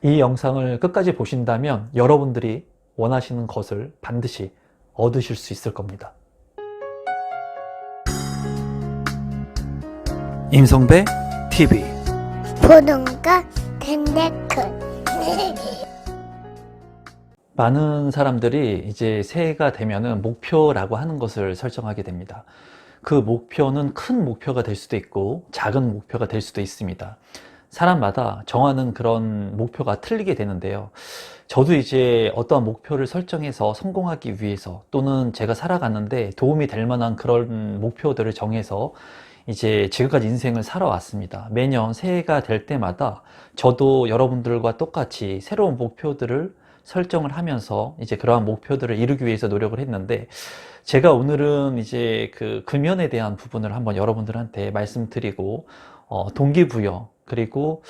이 영상을 끝까지 보신다면 여러분들이 원하시는 것을 반드시 얻으실 수 있을 겁니다. 임성배 TV 보동과 덴데크 많은 사람들이 이제 새해가 되면은 목표라고 하는 것을 설정하게 됩니다. 그 목표는 큰 목표가 될 수도 있고 작은 목표가 될 수도 있습니다. 사람마다 정하는 그런 목표가 틀리게 되는데요. 저도 이제 어떠한 목표를 설정해서 성공하기 위해서 또는 제가 살아가는데 도움이 될 만한 그런 목표들을 정해서 이제 지금까지 인생을 살아왔습니다. 매년 새해가 될 때마다 저도 여러분들과 똑같이 새로운 목표들을 설정을 하면서 이제 그러한 목표들을 이루기 위해서 노력을 했는데, 제가 오늘은 이제 그 금연에 대한 부분을 한번 여러분들한테 말씀드리고 동기부여 그리고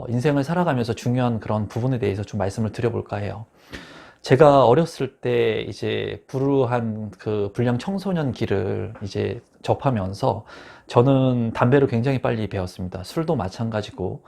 인생을 살아가면서 중요한 그런 부분에 대해서 좀 말씀을 드려볼까 해요. 제가 어렸을 때 이제 불우한 그 불량 청소년 길을 이제 접하면서 저는 담배를 굉장히 빨리 배웠습니다. 술도 마찬가지고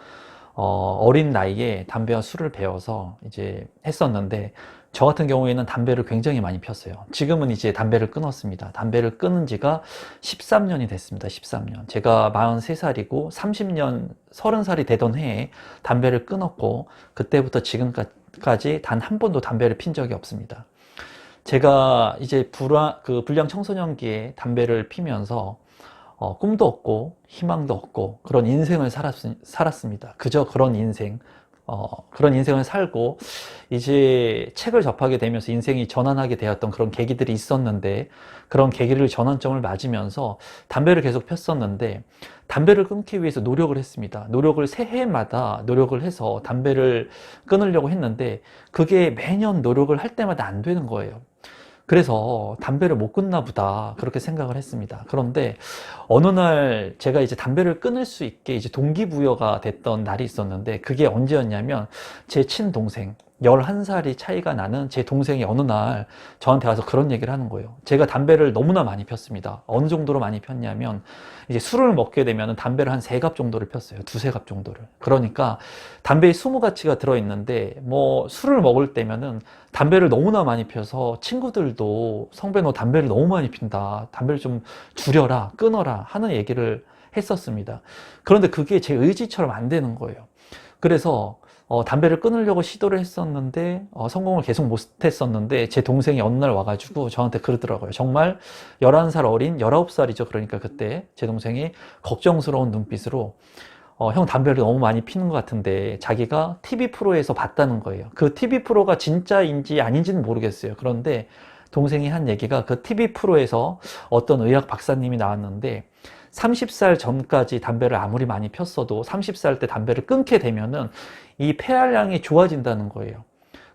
어린 나이에 담배와 술을 배워서 이제 했었는데, 저 같은 경우에는 담배를 굉장히 많이 폈어요. 지금은 이제 담배를 끊었습니다. 담배를 끊은 지가 13년이 됐습니다. 13년. 제가 43살이고 30년, 30살이 되던 해에 담배를 끊었고, 그때부터 지금까지 단 한 번도 담배를 핀 적이 없습니다. 제가 이제 불량 청소년기에 담배를 피면서 꿈도 없고 희망도 없고 그런 인생을 살았습니다. 그저 그런 인생을 살고 이제 책을 접하게 되면서 인생이 전환하게 되었던 그런 계기들이 있었는데, 그런 계기를 전환점을 맞으면서 담배를 계속 폈었는데, 담배를 끊기 위해서 노력을 했습니다. 노력을 새해마다 노력을 해서 담배를 끊으려고 했는데 그게 매년 노력을 할 때마다 안 되는 거예요. 그래서 담배를 못 끊나 보다 그렇게 생각을 했습니다. 그런데 어느 날 제가 이제 담배를 끊을 수 있게 이제 동기부여가 됐던 날이 있었는데, 그게 언제였냐면 제 친동생, 11살이 차이가 나는 제 동생이 어느 날 저한테 와서 그런 얘기를 하는 거예요. 제가 담배를 너무나 많이 폈습니다. 어느 정도로 많이 폈냐면, 이제 술을 먹게 되면 담배를 한 3갑 정도를 폈어요. 2~3갑 정도를. 그러니까 담배에 20가치가 들어있는데, 뭐 술을 먹을 때면은 담배를 너무나 많이 펴서 친구들도 "성배 너 담배를 너무 많이 핀다. 담배를 좀 줄여라, 끊어라" 하는 얘기를 했었습니다. 그런데 그게 제 의지처럼 안 되는 거예요. 그래서 담배를 끊으려고 시도를 했었는데 성공을 계속 못했었는데, 제 동생이 어느 날 와가지고 저한테 그러더라고요. 정말 11살 어린, 19살이죠. 그러니까 그때 제 동생이 걱정스러운 눈빛으로 형 담배를 너무 많이 피는 것 같은데, 자기가 TV 프로에서 봤다는 거예요. 그 TV 프로가 진짜인지 아닌지는 모르겠어요. 그런데 동생이 한 얘기가, 그 TV 프로에서 어떤 의학 박사님이 나왔는데 30살 전까지 담배를 아무리 많이 폈어도 30살 때 담배를 끊게 되면은 이 폐활량이 좋아진다는 거예요.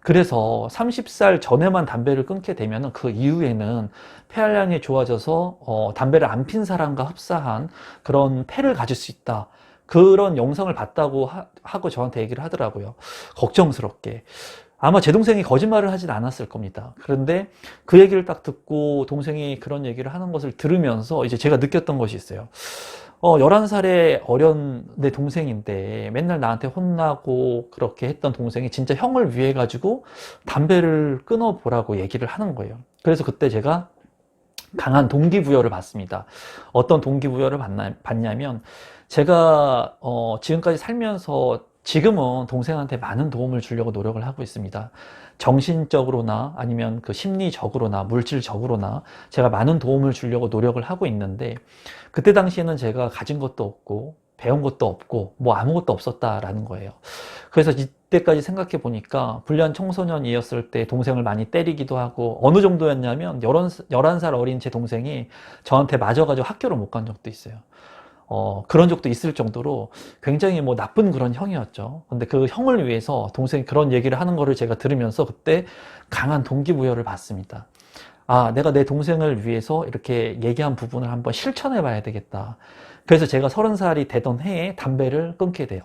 그래서 30살 전에만 담배를 끊게 되면은 그 이후에는 폐활량이 좋아져서 담배를 안 핀 사람과 흡사한 그런 폐를 가질 수 있다. 그런 영상을 봤다고 하고 저한테 얘기를 하더라고요. 걱정스럽게. 아마 제 동생이 거짓말을 하진 않았을 겁니다. 그런데 그 얘기를 딱 듣고 동생이 그런 얘기를 하는 것을 들으면서 이제 제가 느꼈던 것이 있어요. 11살의 어린 내 동생인데 맨날 나한테 혼나고 그렇게 했던 동생이 진짜 형을 위해 가지고 담배를 끊어보라고 얘기를 하는 거예요. 그래서 그때 제가 강한 동기부여를 받습니다. 어떤 동기부여를 받냐면, 제가 지금까지 살면서 지금은 동생한테 많은 도움을 주려고 노력을 하고 있습니다. 정신적으로나 아니면 그 심리적으로나 물질적으로나 제가 많은 도움을 주려고 노력을 하고 있는데, 그때 당시에는 제가 가진 것도 없고 배운 것도 없고 뭐 아무것도 없었다라는 거예요. 그래서 이때까지 생각해 보니까 불량 청소년이었을 때 동생을 많이 때리기도 하고, 어느 정도였냐면 11살 어린 제 동생이 저한테 맞아가지고 학교를 못 간 적도 있어요. 그런 적도 있을 정도로 굉장히 뭐 나쁜 그런 형이었죠. 근데 그 형을 위해서 동생이 그런 얘기를 하는 거를 제가 들으면서 그때 강한 동기부여를 받습니다. 아, 내가 내 동생을 위해서 이렇게 얘기한 부분을 한번 실천해 봐야 되겠다. 그래서 제가 30살이 되던 해에 담배를 끊게 돼요.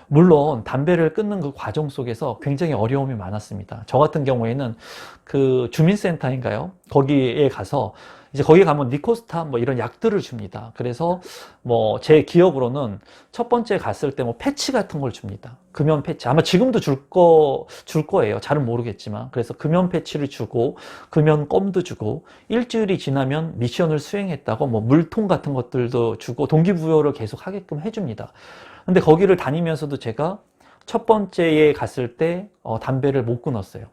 물론 담배를 끊는 그 과정 속에서 굉장히 어려움이 많았습니다. 저 같은 경우에는 그 주민센터인가요? 거기에 가서 이제 거기 가면 니코스타 뭐 이런 약들을 줍니다. 그래서 뭐 제 기억으로는 첫 번째 갔을 때 뭐 패치 같은 걸 줍니다. 금연 패치. 아마 지금도 줄 거예요. 잘은 모르겠지만. 그래서 금연 패치를 주고 금연 껌도 주고 일주일이 지나면 미션을 수행했다고 뭐 물통 같은 것들도 주고 동기부여를 계속 하게끔 해줍니다. 근데 거기를 다니면서도 제가 첫 번째에 갔을 때 담배를 못 끊었어요.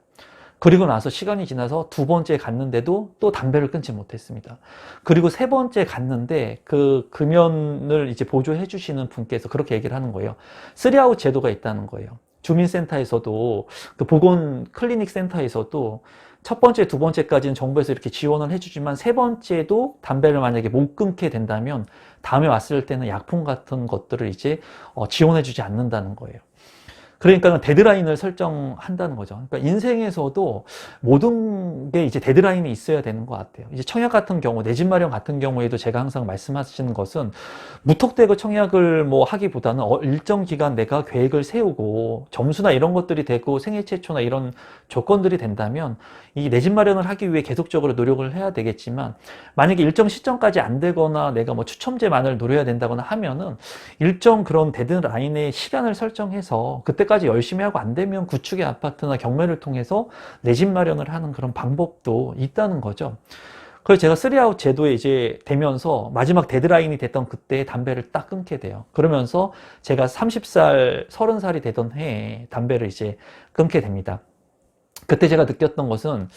그리고 나서 시간이 지나서 두 번째 갔는데도 또 담배를 끊지 못했습니다. 그리고 세 번째 갔는데 그 금연을 이제 보조해 주시는 분께서 그렇게 얘기를 하는 거예요. 3아웃 제도가 있다는 거예요. 주민센터에서도 그 보건 클리닉 센터에서도 첫 번째, 두 번째까지는 정부에서 이렇게 지원을 해주지만 세 번째도 담배를 만약에 못 끊게 된다면 다음에 왔을 때는 약품 같은 것들을 이제 지원해주지 않는다는 거예요. 그러니까 데드라인을 설정한다는 거죠. 그러니까 인생에서도 모든 게 이제 데드라인이 있어야 되는 것 같아요. 이제 청약 같은 경우, 내 집 마련 같은 경우에도 제가 항상 말씀하시는 것은 무턱대고 청약을 뭐 하기보다는 일정 기간 내가 계획을 세우고 점수나 이런 것들이 되고 생애 최초나 이런 조건들이 된다면 이 내 집 마련을 하기 위해 계속적으로 노력을 해야 되겠지만 만약에 일정 시점까지 안 되거나 내가 뭐 추첨제만을 노려야 된다거나 하면은 일정 그런 데드라인의 시간을 설정해서 그때까지 열심히 하고 안 되면 구축의 아파트나 경매를 통해서 내 집 마련을 하는 그런 방법도 있다는 거죠. 그래서 제가 3아웃 제도에 이제 되면서 마지막 데드라인이 됐던 그때 담배를 딱 끊게 돼요. 그러면서 제가 30살, 30살이 되던 해에 담배를 이제 끊게 됩니다. 그때 제가 느꼈던 것은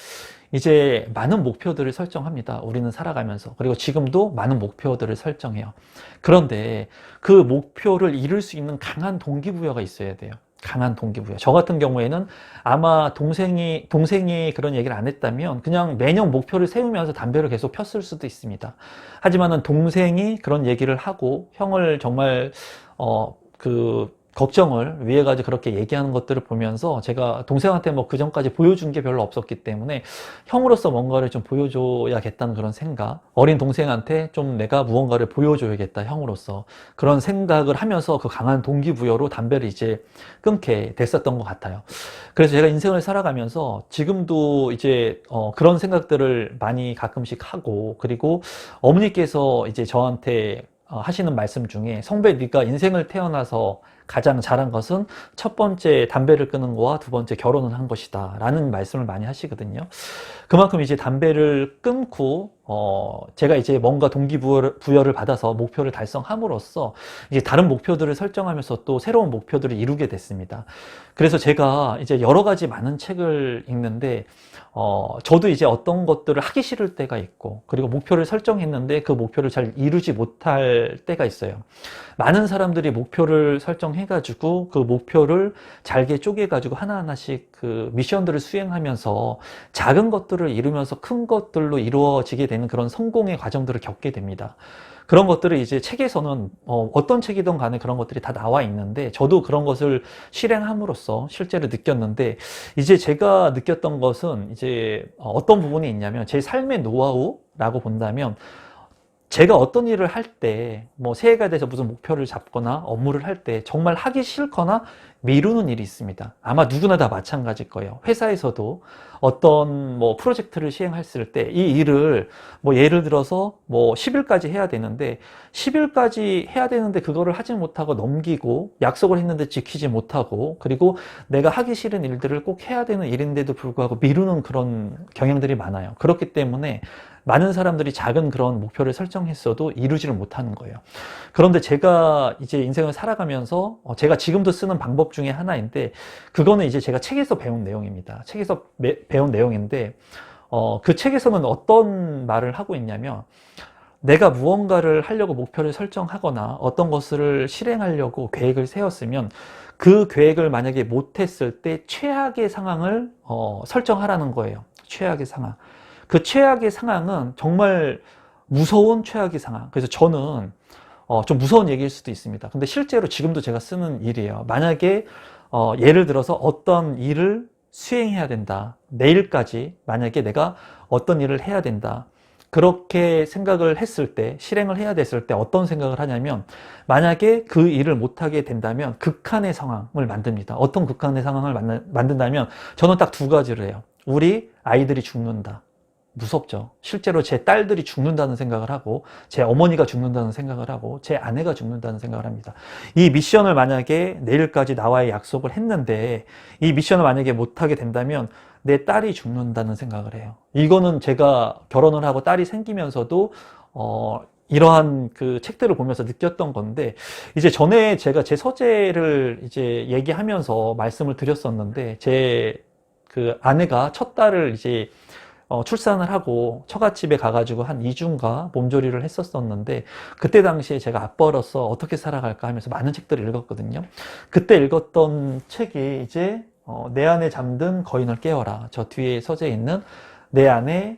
이제 많은 목표들을 설정합니다. 우리는 살아가면서. 그리고 지금도 많은 목표들을 설정해요. 그런데 그 목표를 이룰 수 있는 강한 동기부여가 있어야 돼요. 강한 동기부여. 저 같은 경우에는 아마 동생이 그런 얘기를 안 했다면 그냥 매년 목표를 세우면서 담배를 계속 폈을 수도 있습니다. 하지만은 동생이 그런 얘기를 하고 형을 정말 걱정을 위해 가지고 그렇게 얘기하는 것들을 보면서 제가 동생한테 뭐 그 전까지 보여준 게 별로 없었기 때문에 형으로서 뭔가를 좀 보여줘야겠다는 그런 생각, 어린 동생한테 좀 내가 무언가를 보여줘야겠다 형으로서 그런 생각을 하면서 그 강한 동기부여로 담배를 이제 끊게 됐었던 것 같아요. 그래서 제가 인생을 살아가면서 지금도 이제 그런 생각들을 많이 가끔씩 하고, 그리고 어머니께서 이제 저한테 하시는 말씀 중에 성배 네가 인생을 태어나서 가장 잘한 것은 첫 번째 담배를 끊은 거와 두 번째 결혼을 한 것이다 라는 말씀을 많이 하시거든요. 그만큼 이제 담배를 끊고 제가 이제 뭔가 동기부여를 받아서 목표를 달성함으로써 이제 다른 목표들을 설정하면서 또 새로운 목표들을 이루게 됐습니다. 그래서 제가 이제 여러 가지 많은 책을 읽는데 저도 이제 어떤 것들을 하기 싫을 때가 있고, 그리고 목표를 설정했는데 그 목표를 잘 이루지 못할 때가 있어요. 많은 사람들이 목표를 설정해가지고 그 목표를 잘게 쪼개가지고 하나하나씩 그 미션들을 수행하면서 작은 것들을 이루면서 큰 것들로 이루어지게 되는 그런 성공의 과정들을 겪게 됩니다. 그런 것들을 이제 책에서는 어떤 책이든 간에 그런 것들이 다 나와 있는데 저도 그런 것을 실행함으로써 실제로 느꼈는데, 이제 제가 느꼈던 것은 이제 어떤 부분이 있냐면 제 삶의 노하우라고 본다면 제가 어떤 일을 할 때 뭐 새해가 돼서 무슨 목표를 잡거나 업무를 할 때 정말 하기 싫거나 미루는 일이 있습니다. 아마 누구나 다 마찬가지일 거예요. 회사에서도 어떤 뭐 프로젝트를 시행했을 때 이 일을 뭐 예를 들어서 뭐 10일까지 해야 되는데 10일까지 해야 되는데 그거를 하지 못하고 넘기고 약속을 했는데 지키지 못하고, 그리고 내가 하기 싫은 일들을 꼭 해야 되는 일인데도 불구하고 미루는 그런 경향들이 많아요. 그렇기 때문에 많은 사람들이 작은 그런 목표를 설정했어도 이루지를 못하는 거예요. 그런데 제가 이제 인생을 살아가면서 제가 지금도 쓰는 방법 중에 하나인데, 그거는 이제 제가 책에서 배운 내용입니다. 책에서 배운 내용인데 그 책에서는 어떤 말을 하고 있냐면, 내가 무언가를 하려고 목표를 설정하거나 어떤 것을 실행하려고 계획을 세웠으면 그 계획을 만약에 못했을 때 최악의 상황을 설정하라는 거예요. 최악의 상황. 그 최악의 상황은 정말 무서운 최악의 상황. 그래서 저는 좀 무서운 얘기일 수도 있습니다. 근데 실제로 지금도 제가 쓰는 일이에요. 만약에 예를 들어서 어떤 일을 수행해야 된다. 내일까지 만약에 내가 어떤 일을 해야 된다. 그렇게 생각을 했을 때, 실행을 해야 됐을 때 어떤 생각을 하냐면, 만약에 그 일을 못하게 된다면 극한의 상황을 만듭니다. 어떤 극한의 상황을 만든다면 저는 딱 두 가지를 해요. 우리 아이들이 죽는다. 무섭죠. 실제로 제 딸들이 죽는다는 생각을 하고, 제 어머니가 죽는다는 생각을 하고, 제 아내가 죽는다는 생각을 합니다. 이 미션을 만약에 내일까지 나와의 약속을 했는데, 이 미션을 만약에 못하게 된다면 내 딸이 죽는다는 생각을 해요. 이거는 제가 결혼을 하고 딸이 생기면서도 이러한 그 책들을 보면서 느꼈던 건데, 이제 전에 제가 제 서재를 이제 얘기하면서 말씀을 드렸었는데, 제 그 아내가 첫 딸을 이제 출산을 하고 처갓집에 가가지고 한 2주인가 몸조리를 했었었는데, 그때 당시에 제가 아빠로서 어떻게 살아갈까 하면서 많은 책들을 읽었거든요. 그때 읽었던 책이 이제 내 안에 잠든 거인을 깨워라. 저 뒤에 서재에 있는 내 안에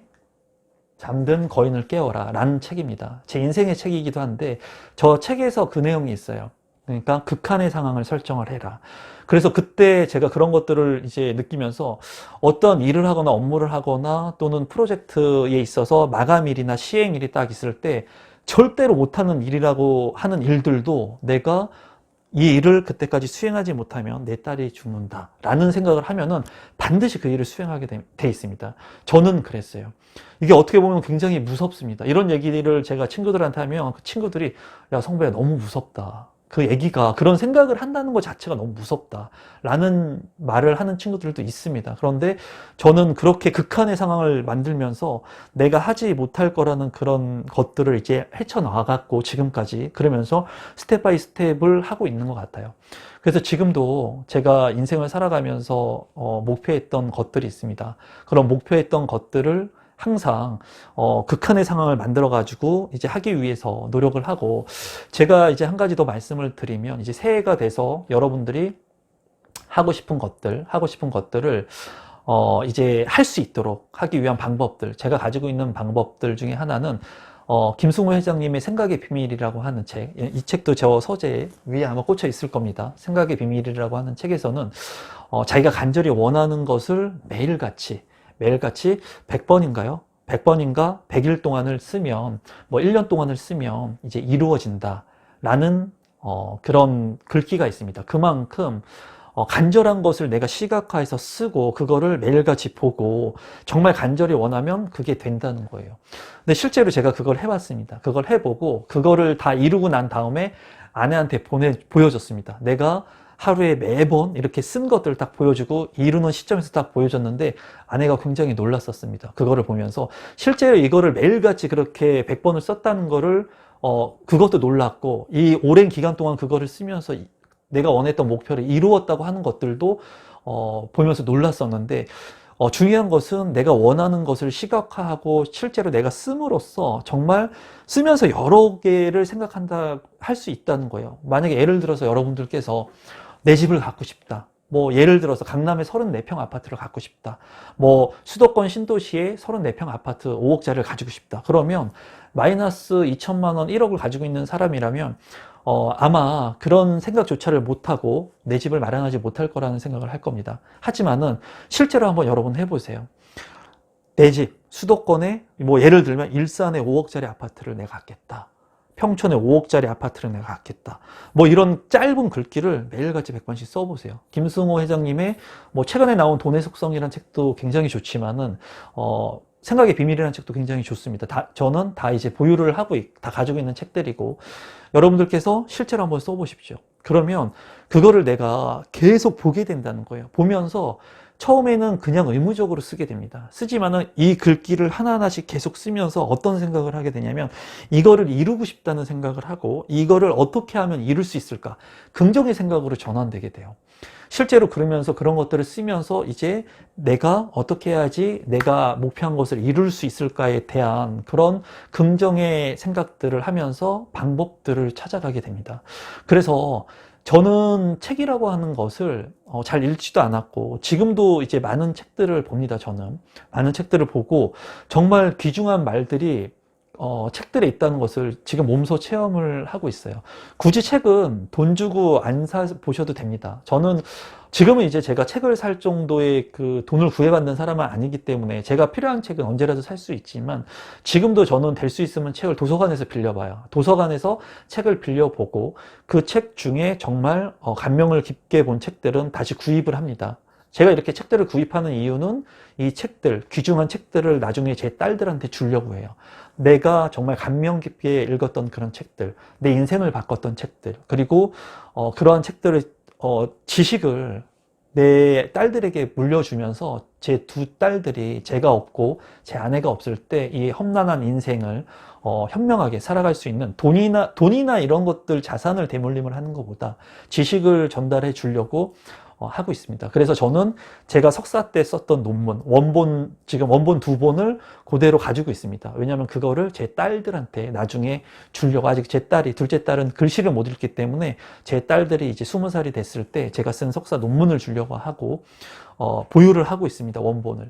잠든 거인을 깨워라 라는 책입니다. 제 인생의 책이기도 한데, 저 책에서 그 내용이 있어요. 그러니까 극한의 상황을 설정을 해라. 그래서 그때 제가 그런 것들을 이제 느끼면서, 어떤 일을 하거나 업무를 하거나 또는 프로젝트에 있어서 마감일이나 시행일이 딱 있을 때 절대로 못하는 일이라고 하는 일들도 내가 이 일을 그때까지 수행하지 못하면 내 딸이 죽는다 라는 생각을 하면은 반드시 그 일을 수행하게 돼 있습니다. 저는 그랬어요. 이게 어떻게 보면 굉장히 무섭습니다. 이런 얘기를 제가 친구들한테 하면 그 친구들이, 야 성배야 너무 무섭다, 그 얘기가, 그런 생각을 한다는 것 자체가 너무 무섭다 라는 말을 하는 친구들도 있습니다. 그런데 저는 그렇게 극한의 상황을 만들면서 내가 하지 못할 거라는 그런 것들을 이제 헤쳐나가고 지금까지 그러면서 스텝 바이 스텝을 하고 있는 것 같아요. 그래서 지금도 제가 인생을 살아가면서 목표했던 것들이 있습니다. 그런 목표했던 것들을 항상 극한의 상황을 만들어 가지고 이제 하기 위해서 노력을 하고, 제가 이제 한 가지 더 말씀을 드리면, 이제 새해가 돼서 여러분들이 하고 싶은 것들을 이제 할 수 있도록 하기 위한 방법들, 제가 가지고 있는 방법들 중에 하나는 김승호 회장님의 생각의 비밀이라고 하는 책, 이 책도 저 서재 위에 아마 꽂혀 있을 겁니다. 생각의 비밀이라고 하는 책에서는 자기가 간절히 원하는 것을 매일같이 100번인가요? 100번인가 100일 동안을 쓰면, 뭐 1년 동안을 쓰면 이제 이루어진다 라는 그런 글귀가 있습니다. 그만큼 간절한 것을 내가 시각화해서 쓰고 그거를 매일같이 보고 정말 간절히 원하면 그게 된다는 거예요. 근데 실제로 제가 그걸 해봤습니다. 그걸 해보고 그거를 다 이루고 난 다음에 아내한테 보여줬습니다. 내가 하루에 매번 이렇게 쓴 것들을 딱 보여주고 이루는 시점에서 딱 보여줬는데 아내가 굉장히 놀랐었습니다. 그거를 보면서 실제로 이거를 매일같이 그렇게 100번을 썼다는 거를 그것도 놀랐고, 이 오랜 기간 동안 그거를 쓰면서 내가 원했던 목표를 이루었다고 하는 것들도 보면서 놀랐었는데, 중요한 것은 내가 원하는 것을 시각화하고 실제로 내가 씀으로써 정말 쓰면서 여러 개를 생각한다 할 수 있다는 거예요. 만약에 예를 들어서 여러분들께서 내 집을 갖고 싶다, 뭐 예를 들어서 강남에 34평 아파트를 갖고 싶다, 뭐 수도권 신도시에 34평 아파트 5억짜리를 가지고 싶다, 그러면 마이너스 2천만 원 1억을 가지고 있는 사람이라면 아마 그런 생각조차를 못하고 내 집을 마련하지 못할 거라는 생각을 할 겁니다. 하지만은 실제로 한번 여러분 해보세요. 내 집, 수도권에 뭐 예를 들면 일산에 5억짜리 아파트를 내가 갖겠다, 평촌에 5억짜리 아파트를 내가 갖겠다, 뭐 이런 짧은 글귀를 매일같이 100번씩 써보세요. 김승호 회장님의 뭐 최근에 나온 돈의 속성이라는 책도 굉장히 좋지만은 생각의 비밀이라는 책도 굉장히 좋습니다. 저는 다 이제 보유를 하고 다 가지고 있는 책들이고, 여러분들께서 실제로 한번 써보십시오. 그러면 그거를 내가 계속 보게 된다는 거예요. 보면서 처음에는 그냥 의무적으로 쓰게 됩니다. 쓰지만은 이 글귀를 하나하나씩 계속 쓰면서 어떤 생각을 하게 되냐면, 이거를 이루고 싶다는 생각을 하고 이거를 어떻게 하면 이룰 수 있을까, 긍정의 생각으로 전환되게 돼요. 실제로 그러면서 그런 것들을 쓰면서 이제 내가 어떻게 해야지 내가 목표한 것을 이룰 수 있을까에 대한 그런 긍정의 생각들을 하면서 방법들을 찾아가게 됩니다. 그래서 저는 책이라고 하는 것을 잘 읽지도 않았고, 지금도 이제 많은 책들을 봅니다. 저는 많은 책들을 보고 정말 귀중한 말들이 책들에 있다는 것을 지금 몸소 체험을 하고 있어요. 굳이 책은 돈 주고 안 보셔도 됩니다. 저는 지금은 이제 제가 책을 살 정도의 그 돈을 구애받는 사람은 아니기 때문에 제가 필요한 책은 언제라도 살 수 있지만, 지금도 저는 될 수 있으면 책을 도서관에서 빌려봐요. 도서관에서 책을 빌려보고 그 책 중에 정말 감명을 깊게 본 책들은 다시 구입을 합니다. 제가 이렇게 책들을 구입하는 이유는 이 책들, 귀중한 책들을 나중에 제 딸들한테 주려고 해요. 내가 정말 감명 깊게 읽었던 그런 책들, 내 인생을 바꿨던 책들, 그리고 그러한 책들을 지식을 내 딸들에게 물려주면서 제 두 딸들이 제가 없고 제 아내가 없을 때 이 험난한 인생을 현명하게 살아갈 수 있는, 돈이나 이런 것들, 자산을 대물림을 하는 것보다 지식을 전달해 주려고 하고 있습니다. 그래서 저는 제가 석사 때 썼던 논문, 지금 원본 2본을 그대로 가지고 있습니다. 왜냐하면 그거를 제 딸들한테 나중에 주려고, 아직 제 둘째 딸은 글씨를 못 읽기 때문에 제 딸들이 이제 20살이 됐을 때 제가 쓴 석사 논문을 주려고 하고, 보유를 하고 있습니다. 원본을.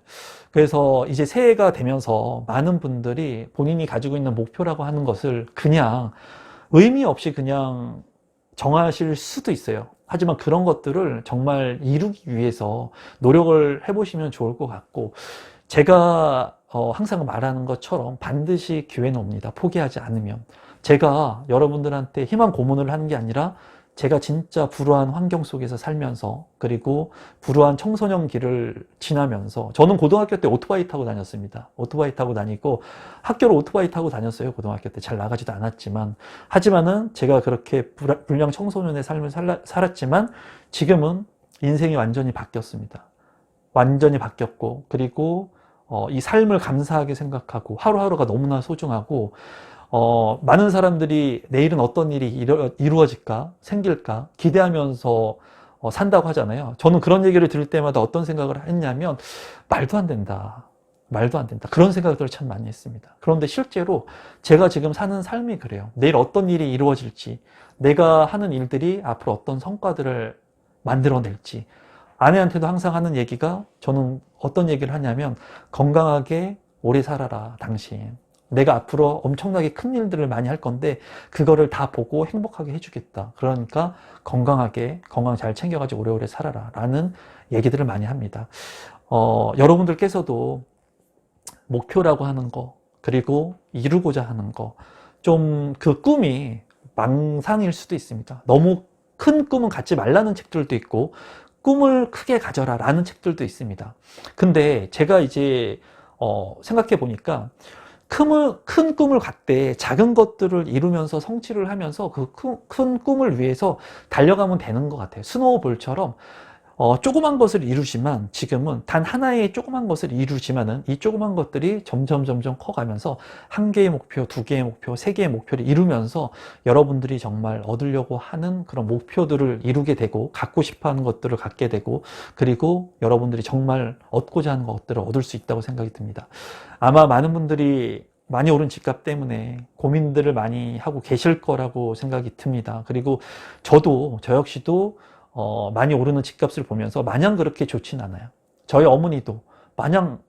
그래서 이제 새해가 되면서 많은 분들이 본인이 가지고 있는 목표라고 하는 것을 그냥 의미 없이 그냥 정하실 수도 있어요. 하지만 그런 것들을 정말 이루기 위해서 노력을 해보시면 좋을 것 같고, 제가 항상 말하는 것처럼 반드시 기회는 옵니다. 포기하지 않으면. 제가 여러분들한테 희망 고문을 하는 게 아니라, 제가 진짜 불우한 환경 속에서 살면서, 그리고 불우한 청소년기를 지나면서, 저는 고등학교 때 오토바이 타고 다녔습니다. 오토바이 타고 다니고 학교를 오토바이 타고 다녔어요. 고등학교 때 잘 나가지도 않았지만. 하지만은 제가 그렇게 불량 청소년의 삶을 살았지만 지금은 인생이 완전히 바뀌었습니다. 완전히 바뀌었고, 그리고 이 삶을 감사하게 생각하고 하루하루가 너무나 소중하고, 많은 사람들이 내일은 어떤 일이 이루어질까, 생길까 기대하면서 산다고 하잖아요. 저는 그런 얘기를 들을 때마다 어떤 생각을 했냐면, 말도 안 된다. 말도 안 된다. 그런 생각들을 참 많이 했습니다. 그런데 실제로 제가 지금 사는 삶이 그래요. 내일 어떤 일이 이루어질지, 내가 하는 일들이 앞으로 어떤 성과들을 만들어낼지. 아내한테도 항상 하는 얘기가, 저는 어떤 얘기를 하냐면, 건강하게 오래 살아라, 당신. 내가 앞으로 엄청나게 큰 일들을 많이 할 건데 그거를 다 보고 행복하게 해주겠다. 그러니까 건강 잘 챙겨가지고 오래오래 살아라 라는 얘기들을 많이 합니다. 여러분들께서도 목표라고 하는 거, 그리고 이루고자 하는 거, 좀 그 꿈이 망상일 수도 있습니다. 너무 큰 꿈은 갖지 말라는 책들도 있고, 꿈을 크게 가져라 라는 책들도 있습니다. 근데 제가 이제 생각해 보니까, 큰 꿈을 갖되 작은 것들을 이루면서 성취를 하면서 그 큰 꿈을 위해서 달려가면 되는 것 같아요. 스노우볼처럼 조그만 것을 이루지만, 지금은 단 하나의 조그만 것을 이루지만은 이 조그만 것들이 점점 커가면서 1개의 목표, 2개의 목표, 3개의 목표를 이루면서 여러분들이 정말 얻으려고 하는 그런 목표들을 이루게 되고, 갖고 싶어 하는 것들을 갖게 되고, 그리고 여러분들이 정말 얻고자 하는 것들을 얻을 수 있다고 생각이 듭니다. 아마 많은 분들이 많이 오른 집값 때문에 고민들을 많이 하고 계실 거라고 생각이 듭니다. 그리고 저 역시도 많이 오르는 집값을 보면서 마냥 그렇게 좋진 않아요. 저희 어머니도 마냥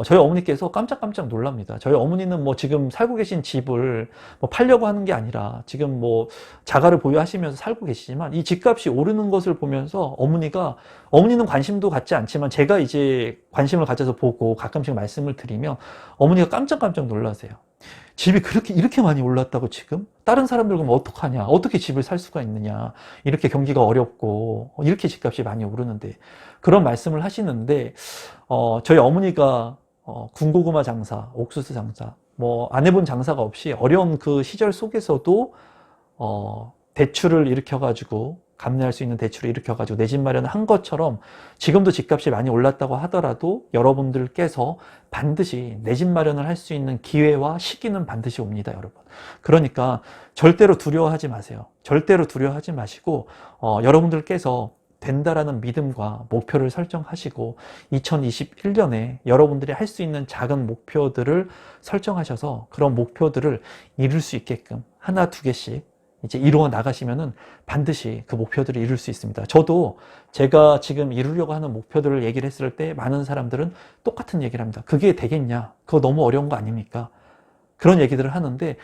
저희 어머니께서 깜짝깜짝 놀랍니다. 저희 어머니는 뭐 지금 살고 계신 집을 뭐 팔려고 하는 게 아니라 지금 뭐 자가를 보유하시면서 살고 계시지만, 이 집값이 오르는 것을 보면서 어머니는 관심도 갖지 않지만 제가 이제 관심을 가져서 보고 가끔씩 말씀을 드리면 어머니가 깜짝깜짝 놀라세요. 집이 이렇게 많이 올랐다고 지금? 다른 사람들 그럼 어떡하냐? 어떻게 집을 살 수가 있느냐? 이렇게 경기가 어렵고 이렇게 집값이 많이 오르는데, 그런 말씀을 하시는데, 저희 어머니가 군고구마 장사, 옥수수 장사, 뭐 안 해본 장사가 없이 어려운 그 시절 속에서도 대출을 일으켜가지고, 감내할 수 있는 대출을 일으켜가지고 내 집 마련을 한 것처럼, 지금도 집값이 많이 올랐다고 하더라도 여러분들께서 반드시 내 집 마련을 할 수 있는 기회와 시기는 반드시 옵니다, 여러분. 그러니까 절대로 두려워하지 마세요. 절대로 두려워하지 마시고, 여러분들께서 된다라는 믿음과 목표를 설정하시고, 2021년에 여러분들이 할 수 있는 작은 목표들을 설정하셔서 그런 목표들을 이룰 수 있게끔 하나, 2개씩 이제 이루어 나가시면은 반드시 그 목표들을 이룰 수 있습니다. 저도 제가 지금 이루려고 하는 목표들을 얘기를 했을 때 많은 사람들은 똑같은 얘기를 합니다. 그게 되겠냐? 그거 너무 어려운 거 아닙니까? 그런 얘기들을 하는데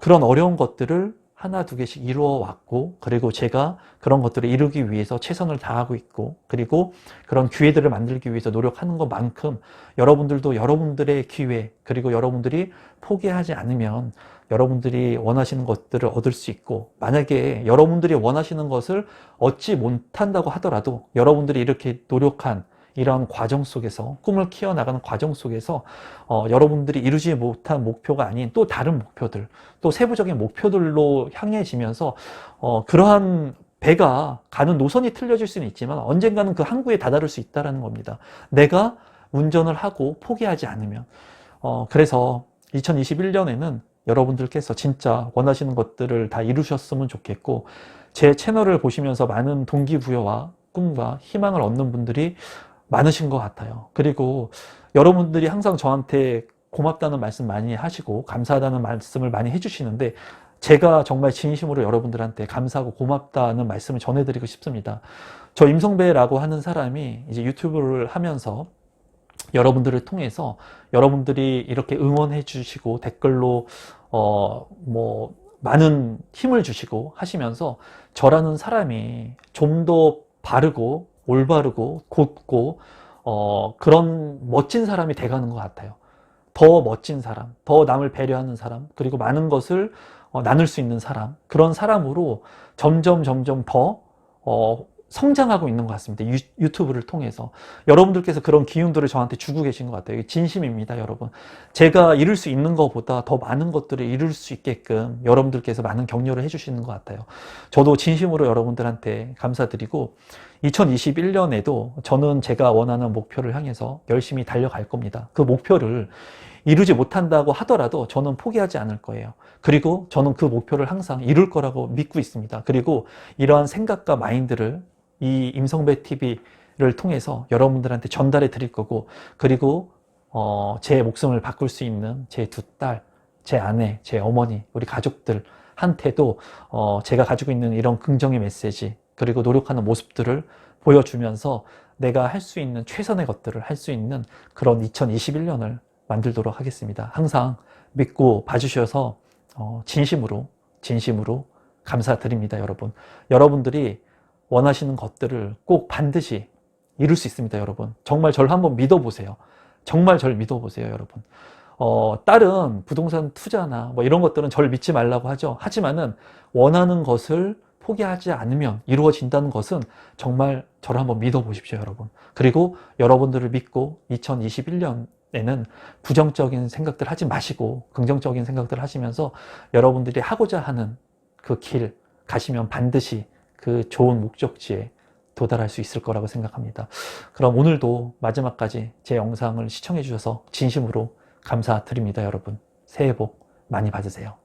그런 어려운 것들을 하나 두 개씩 이루어 왔고, 그리고 제가 그런 것들을 이루기 위해서 최선을 다하고 있고, 그리고 그런 기회들을 만들기 위해서 노력하는 것만큼 여러분들도 여러분들의 기회, 그리고 여러분들이 포기하지 않으면 여러분들이 원하시는 것들을 얻을 수 있고, 만약에 여러분들이 원하시는 것을 얻지 못한다고 하더라도 여러분들이 이렇게 노력한 이런 과정 속에서, 꿈을 키워나가는 과정 속에서 여러분들이 이루지 못한 목표가 아닌 또 다른 목표들, 또 세부적인 목표들로 향해지면서 그러한 배가 가는 노선이 틀려질 수는 있지만 언젠가는 그 항구에 다다를 수 있다는 겁니다. 내가 운전을 하고 포기하지 않으면. 그래서 2021년에는 여러분들께서 진짜 원하시는 것들을 다 이루셨으면 좋겠고, 제 채널을 보시면서 많은 동기부여와 꿈과 희망을 얻는 분들이 많으신 것 같아요. 그리고 여러분들이 항상 저한테 고맙다는 말씀 많이 하시고 감사하다는 말씀을 많이 해주시는데, 제가 정말 진심으로 여러분들한테 감사하고 고맙다는 말씀을 전해드리고 싶습니다. 저 임성배라고 하는 사람이 이제 유튜브를 하면서 여러분들을 통해서 여러분들이 이렇게 응원해 주시고 댓글로 많은 힘을 주시고 하시면서 저라는 사람이 좀 더 바르고 올바르고 곧고 그런 멋진 사람이 돼가는 것 같아요. 더 멋진 사람, 더 남을 배려하는 사람, 그리고 많은 것을 나눌 수 있는 사람, 그런 사람으로 점점 더 성장하고 있는 것 같습니다. 유튜브를 통해서. 여러분들께서 그런 기운들을 저한테 주고 계신 것 같아요. 진심입니다, 여러분. 제가 이룰 수 있는 것보다 더 많은 것들을 이룰 수 있게끔 여러분들께서 많은 격려를 해주시는 것 같아요. 저도 진심으로 여러분들한테 감사드리고, 2021년에도 저는 제가 원하는 목표를 향해서 열심히 달려갈 겁니다. 그 목표를 이루지 못한다고 하더라도 저는 포기하지 않을 거예요. 그리고 저는 그 목표를 항상 이룰 거라고 믿고 있습니다. 그리고 이러한 생각과 마인드를 이 임성배 TV를 통해서 여러분들한테 전달해 드릴 거고, 그리고 제 목숨을 바꿀 수 있는 제 두 딸, 제 아내, 제 어머니, 우리 가족들한테도 제가 가지고 있는 이런 긍정의 메시지, 그리고 노력하는 모습들을 보여주면서 내가 할 수 있는 최선의 것들을 할 수 있는 그런 2021년을 만들도록 하겠습니다. 항상 믿고 봐주셔서 진심으로 감사드립니다, 여러분. 여러분들이 원하시는 것들을 꼭 반드시 이룰 수 있습니다, 여러분. 정말 저를 한번 믿어보세요. 정말 저를 믿어보세요, 여러분. 다른 부동산 투자나 뭐 이런 것들은 저를 믿지 말라고 하죠. 하지만은 원하는 것을 포기하지 않으면 이루어진다는 것은 정말 저를 한번 믿어보십시오, 여러분. 그리고 여러분들을 믿고 2021년에는 부정적인 생각들 하지 마시고 긍정적인 생각들 하시면서 여러분들이 하고자 하는 그 길 가시면 반드시 그 좋은 목적지에 도달할 수 있을 거라고 생각합니다. 그럼 오늘도 마지막까지 제 영상을 시청해 주셔서 진심으로 감사드립니다, 여러분. 새해 복 많이 받으세요.